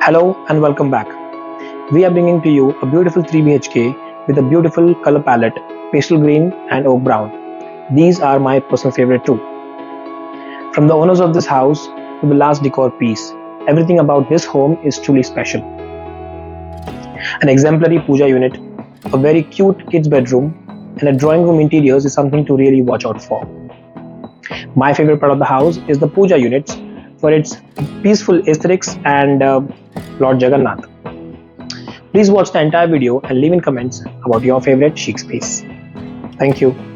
Hello and welcome back. We are bringing to you a beautiful 3 BHK with a beautiful color palette, pastel green and oak brown. These are my personal favorite too. From the owners of this house to the last decor piece, everything about this home is truly special. An exemplary puja unit, a very cute kids bedroom, and a drawing room interiors is something to really watch out for. My favorite part of the house is the puja units for its peaceful aesthetics and Lord Jagannath. Please watch the entire video and leave in comments about your favorite chic space. Thank you.